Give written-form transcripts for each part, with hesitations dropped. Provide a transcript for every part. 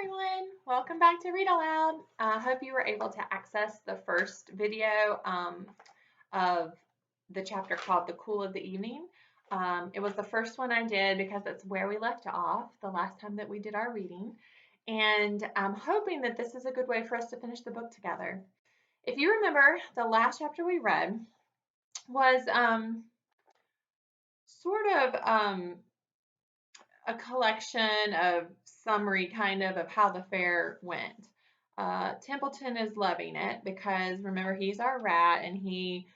everyone, welcome back to Read Aloud. I hope you were able to access the first video of the chapter called The Cool of the Evening. It was the first one I did because it's where we left off the last time that we did our reading. And I'm hoping that this is a good way for us to finish the book together. If you remember, the last chapter we read was sort of a collection of summary kind of how the fair went. Templeton is loving it because remember he's our rat and he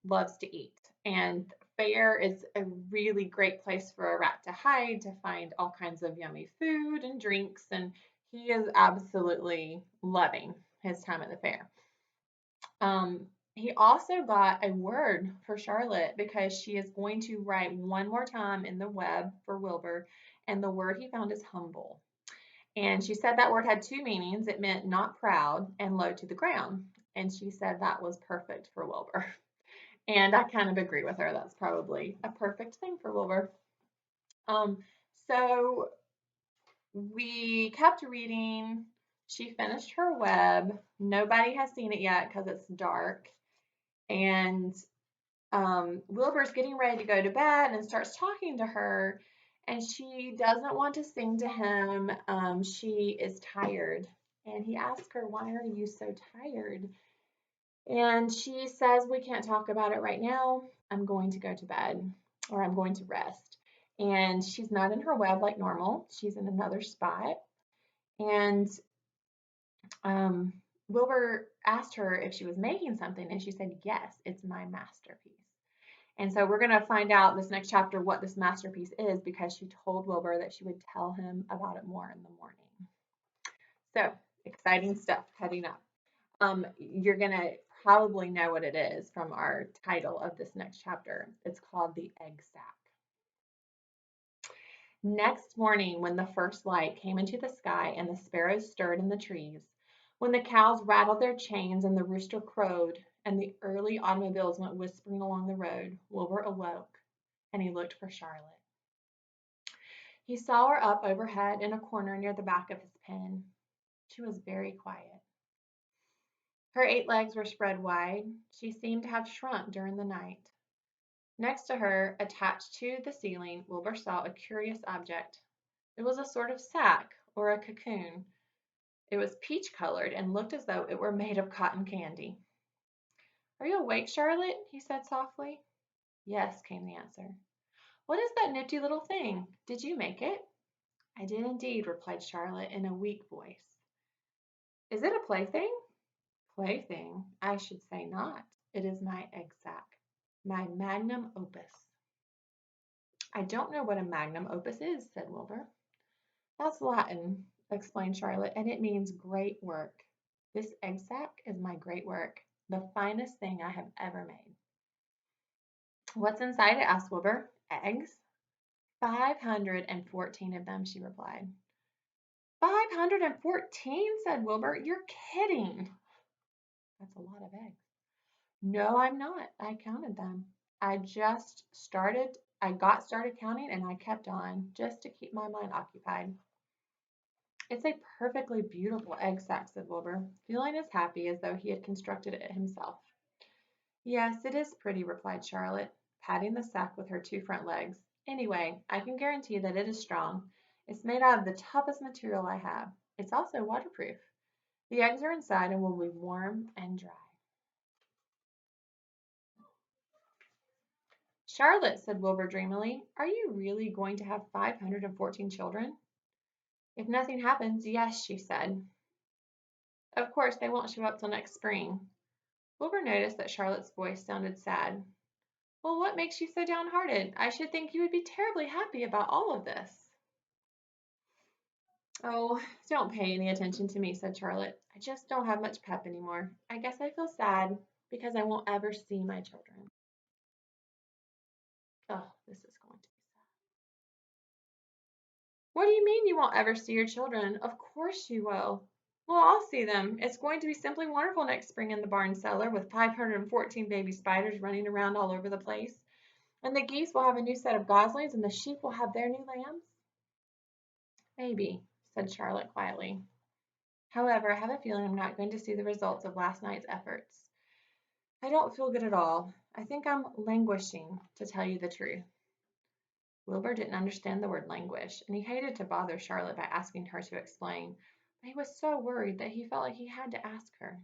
loves to eat. And fair is a really great place for a rat to hide, to find all kinds of yummy food and drinks. And he is absolutely loving his time at the fair. He also got a word for Charlotte because she is going to write one more time in the web for Wilbur, and the word he found is humble. And she said that word had two meanings. It meant not proud and low to the ground. And she said that was perfect for Wilbur. And I kind of agree with her. That's probably a perfect thing for Wilbur. So we kept reading. She finished her web. Nobody has seen it yet because it's dark. And Wilbur's getting ready to go to bed and starts talking to her, and she doesn't want to sing to him. She is tired, and he asks her, "Why are you so tired?" And she says, "We can't talk about it right now. I'm going to go to bed, or I'm going to rest." And she's not in her web like normal. She's in another spot. And Wilbur asked her if she was making something, and she said, "Yes, it's my masterpiece." And so we're going to find out this next chapter what this masterpiece is because she told Wilbur that she would tell him about it more in the morning. So exciting stuff heading up. You're going to probably know what it is from our title of this next chapter. It's called The Egg Sack. Next morning, when the first light came into the sky and the sparrows stirred in the trees, when the cows rattled their chains and the rooster crowed, and the early automobiles went whispering along the road, Wilbur awoke, and he looked for Charlotte. He saw her up overhead in a corner near the back of his pen. She was very quiet. Her 8 legs were spread wide. She seemed to have shrunk during the night. Next to her, attached to the ceiling, Wilbur saw a curious object. It was a sort of sack or a cocoon. It was peach-colored and looked as though it were made of cotton candy. "Are you awake, Charlotte?" he said softly. "Yes," came the answer. "What is that nifty little thing? Did you make it?" "I did indeed," replied Charlotte in a weak voice. "Is it a plaything?" "Plaything? I should say not. It is my egg sack, my magnum opus." "I don't know what a magnum opus is," said Wilbur. "That's Latin," explained Charlotte, "and it means great work. This egg sack is my great work, the finest thing I have ever made." "What's inside it?" asked Wilbur. "Eggs?" 514 of them, she replied. 514, said Wilbur. "You're kidding." "That's a lot of eggs." "No, I'm not. I counted them. I got started counting and I kept on just to keep my mind occupied." "It's a perfectly beautiful egg sack," said Wilbur, feeling as happy as though he had constructed it himself. "Yes, it is pretty," replied Charlotte, patting the sack with her 2 front legs. "Anyway, I can guarantee that it is strong. It's made out of the toughest material I have. It's also waterproof. The eggs are inside and will be warm and dry." "Charlotte," said Wilbur dreamily, "are you really going to have 514 children?" "If nothing happens, yes," she said. "Of course, they won't show up till next spring." Wilbur noticed that Charlotte's voice sounded sad. "Well, what makes you so downhearted? I should think you would be terribly happy about all of this." "Oh, don't pay any attention to me," said Charlotte. "I just don't have much pep anymore. I guess I feel sad because I won't ever see my children." Oh, this is going to be sad. "What do you mean you won't ever see your children? Of course you will." "Well, I'll see them. It's going to be simply wonderful next spring in the barn cellar with 514 baby spiders running around all over the place. And the geese will have a new set of goslings and the sheep will have their new lambs." "Maybe," said Charlotte quietly. However, I have a feeling I'm not going to see the results of last night's efforts. I don't feel good at all. I think I'm languishing, to tell you the truth. Wilbur didn't understand the word languish, and he hated to bother Charlotte by asking her to explain, but he was so worried that he felt like he had to ask her.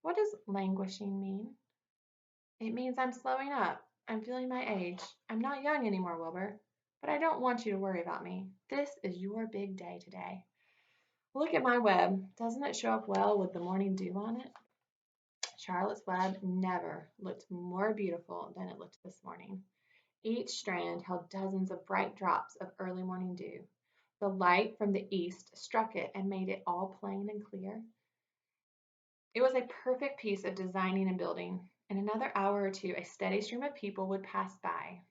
What does languishing mean? It means I'm slowing up. I'm feeling my age. I'm not young anymore, Wilbur. But I don't want you to worry about me. This is your big day today. Look at my web. Doesn't it show up well with the morning dew on it? Charlotte's web never looked more beautiful than it looked this morning. Each strand held dozens of bright drops of early morning dew. The light from the east struck it and made it all plain and clear. It was a perfect piece of designing and building. In another hour or two, a steady stream of people would pass by,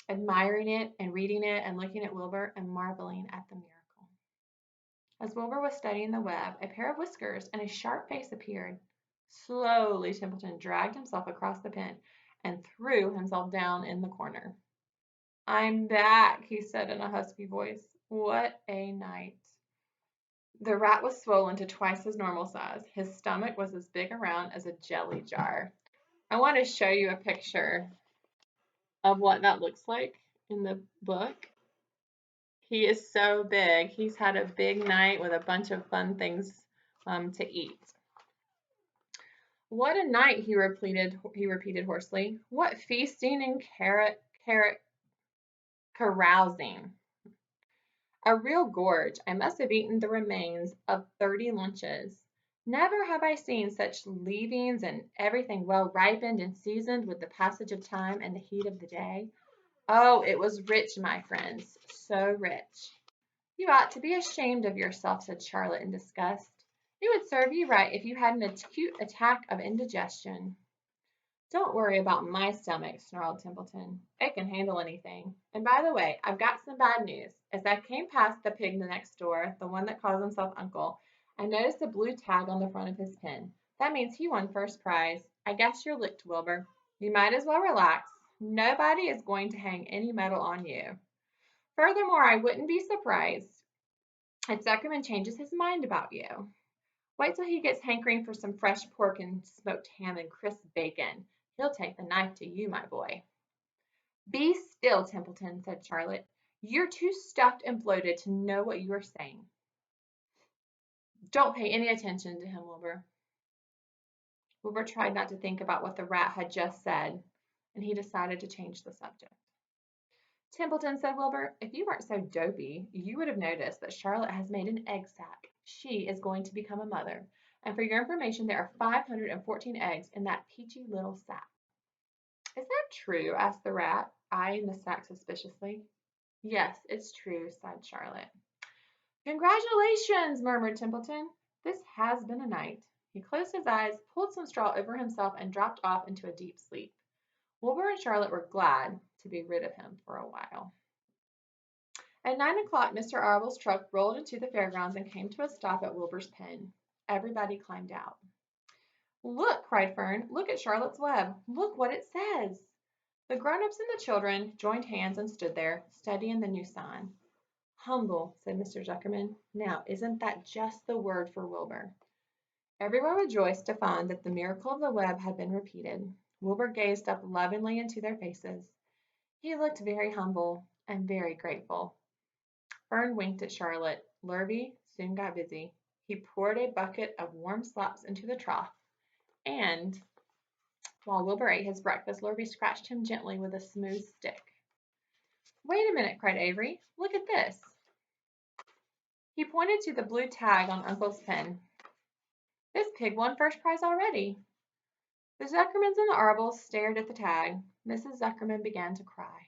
admiring it and reading it and looking at Wilbur and marveling at the miracle. As Wilbur was studying the web, a pair of whiskers and a sharp face appeared. Slowly, Templeton dragged himself across the pen and threw himself down in the corner. I'm back, he said in a husky voice. What a night. The rat was swollen to twice his normal size. His stomach was as big around as a jelly jar. I want to show you a picture of what that looks like in the book. He is so big. He's had a big night with a bunch of fun things to eat. What a night, he repeated hoarsely. What feasting and carousing. A real gorge. I must have eaten the remains of 30 lunches. Never have I seen such leavings and everything well ripened and seasoned with the passage of time and the heat of the day. Oh, it was rich, my friends, so rich. You ought to be ashamed of yourself, said Charlotte in disgust. It would serve you right if you had an acute attack of indigestion. Don't worry about my stomach, snarled Templeton. It can handle anything. And by the way, I've got some bad news. As I came past the pig next door, the one that calls himself Uncle, I noticed a blue tag on the front of his pen. That means he won first prize. I guess you're licked, Wilbur. You might as well relax. Nobody is going to hang any medal on you. Furthermore, I wouldn't be surprised if Zuckerman changes his mind about you. Wait till he gets hankering for some fresh pork and smoked ham and crisp bacon. He'll take the knife to you, my boy. Be still, Templeton, said Charlotte. You're too stuffed and bloated to know what you are saying. Don't pay any attention to him, Wilbur. Wilbur tried not to think about what the rat had just said, and he decided to change the subject. Templeton, said Wilbur, if you weren't so dopey, you would have noticed that Charlotte has made an egg sac. She is going to become a mother. And for your information, there are 514 eggs in that peachy little sack. Is that true? Asked the rat, eyeing the sack suspiciously. Yes, it's true, sighed Charlotte. Congratulations, murmured Templeton. This has been a night. He closed his eyes, pulled some straw over himself, and dropped off into a deep sleep. Wilbur and Charlotte were glad to be rid of him for a while. At 9 o'clock, Mr. Arbel's truck rolled into the fairgrounds and came to a stop at Wilbur's pen. Everybody climbed out. Look, cried Fern, look at Charlotte's web. Look what it says. The grown-ups and the children joined hands and stood there, studying the new sign. Humble, said Mr. Zuckerman. Now, isn't that just the word for Wilbur? Everyone rejoiced to find that the miracle of the web had been repeated. Wilbur gazed up lovingly into their faces. He looked very humble and very grateful. Fern winked at Charlotte. Lurvy soon got busy. He poured a bucket of warm slops into the trough, and while Wilbur ate his breakfast, Lurvy scratched him gently with a smooth stick. Wait a minute, cried Avery. Look at this. He pointed to the blue tag on Uncle's pen. This pig won first prize already. The Zuckermans and the Arbels stared at the tag. Mrs. Zuckerman began to cry.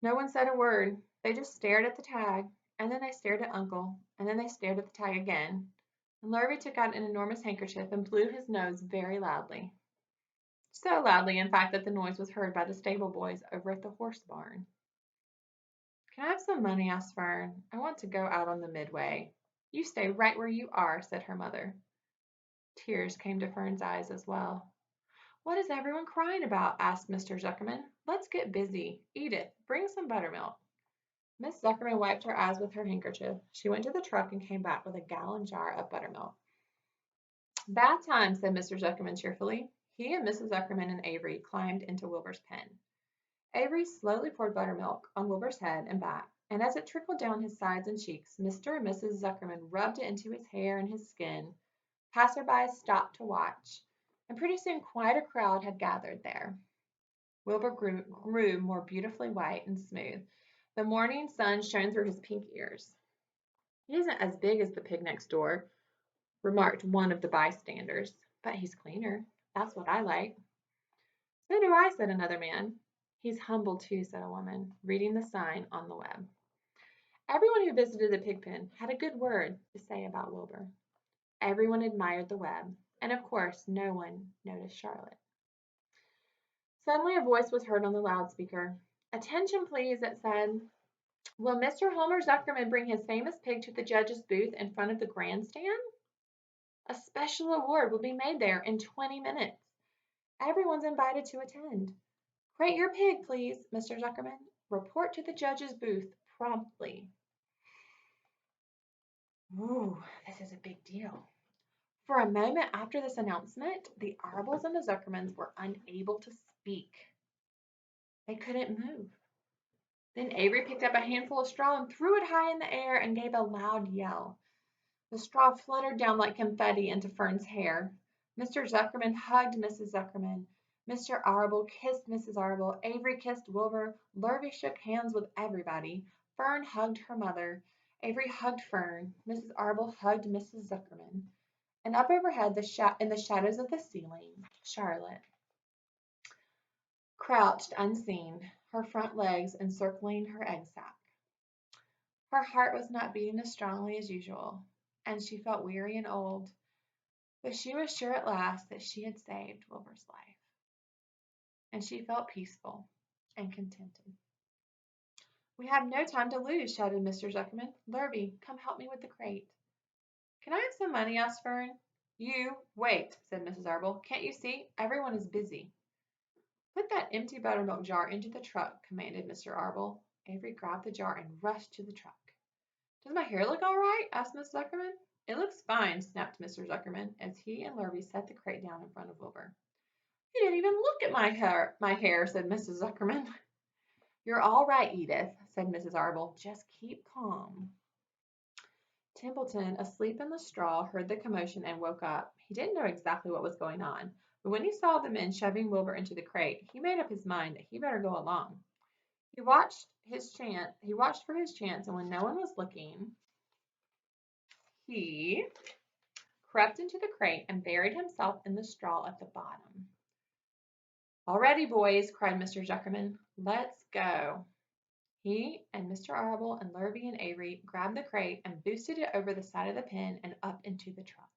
No one said a word. They just stared at the tag, and then they stared at Uncle, and then they stared at the tag again. And Lurvy took out an enormous handkerchief and blew his nose very loudly. So loudly, in fact, that the noise was heard by the stable boys over at the horse barn. Can I have some money? Asked Fern. I want to go out on the midway. You stay right where you are, said her mother. Tears came to Fern's eyes as well. What is everyone crying about? Asked Mr. Zuckerman. Let's get busy. Edith, bring some buttermilk. Miss Zuckerman wiped her eyes with her handkerchief. She went to the truck and came back with a gallon jar of buttermilk. Bath time, said Mr. Zuckerman cheerfully. He and Mrs. Zuckerman and Avery climbed into Wilbur's pen. Avery slowly poured buttermilk on Wilbur's head and back, and as it trickled down his sides and cheeks, Mr. and Mrs. Zuckerman rubbed it into his hair and his skin. Passersby stopped to watch, and pretty soon quite a crowd had gathered there. Wilbur grew more beautifully white and smooth. The morning sun shone through his pink ears. He isn't as big as the pig next door, remarked one of the bystanders, but he's cleaner. That's what I like. So do I, said another man. He's humble too, said a woman, reading the sign on the web. Everyone who visited the pig pen had a good word to say about Wilbur. Everyone admired the web, and of course no one noticed Charlotte. Suddenly a voice was heard on the loudspeaker. Attention, please, it said. Will Mr. Homer Zuckerman bring his famous pig to the judge's booth in front of the grandstand? A special award will be made there in 20 minutes. Everyone's invited to attend. Crate your pig, please, Mr. Zuckerman. Report to the judge's booth promptly. Ooh, this is a big deal. For a moment after this announcement, the Arbles and the Zuckermans were unable to speak. They couldn't move. Then Avery picked up a handful of straw and threw it high in the air and gave a loud yell. The straw fluttered down like confetti into Fern's hair. Mr. Zuckerman hugged Mrs. Zuckerman. Mr. Arble kissed Mrs. Arble. Avery kissed Wilbur. Lurvy shook hands with everybody. Fern hugged her mother. Avery hugged Fern. Mrs. Arble hugged Mrs. Zuckerman. And up overhead, in the shadows of the ceiling, Charlotte crouched unseen, her front legs encircling her egg sac. Her heart was not beating as strongly as usual, and she felt weary and old, but she was sure at last that she had saved Wilbur's life, and she felt peaceful and contented. We have no time to lose, shouted Mr. Zuckerman. Lurvy, come help me with the crate. Can I have some money? Asked Fern. You, wait, said Mrs. Arble. Can't you see? Everyone is busy. Put that empty buttermilk jar into the truck, commanded Mr. Arble. Avery grabbed the jar and rushed to the truck. Does my hair look all right? Asked Miss Zuckerman. It looks fine, snapped Mr. Zuckerman, as he and Lurvy set the crate down in front of Wilbur. You didn't even look at my hair, said Mrs. Zuckerman. You're all right, Edith, said Mrs. Arble. Just keep calm. Templeton, asleep in the straw, heard the commotion and woke up. He didn't know exactly what was going on, but when he saw the men shoving Wilbur into the crate, he made up his mind that he better go along. He watched for his chance, and when no one was looking, he crept into the crate and buried himself in the straw at the bottom. All ready, boys, cried Mr. Zuckerman. Let's go. He and Mr. Arble and Lurvy and Avery grabbed the crate and boosted it over the side of the pen and up into the truck.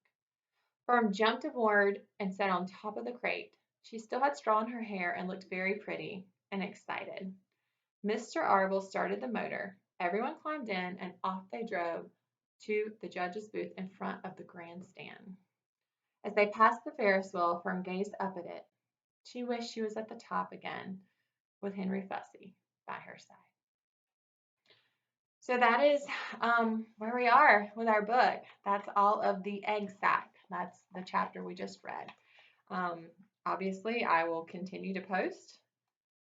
Fern jumped aboard and sat on top of the crate. She still had straw in her hair and looked very pretty and excited. Mr. Arble started the motor. Everyone climbed in and off they drove to the judge's booth in front of the grandstand. As they passed the Ferris wheel, Fern gazed up at it. She wished she was at the top again with Henry Fussy by her side. So that is where we are with our book. That's all of the egg sac. That's the chapter we just read. Obviously, I will continue to post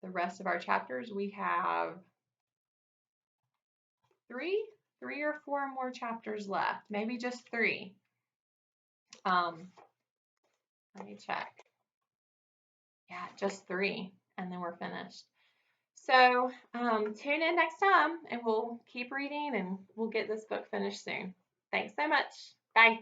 the rest of our chapters. We have three or four more chapters left, maybe just three. Let me check. Yeah, just three, and then we're finished. So tune in next time, and we'll keep reading, and we'll get this book finished soon. Thanks so much. Bye.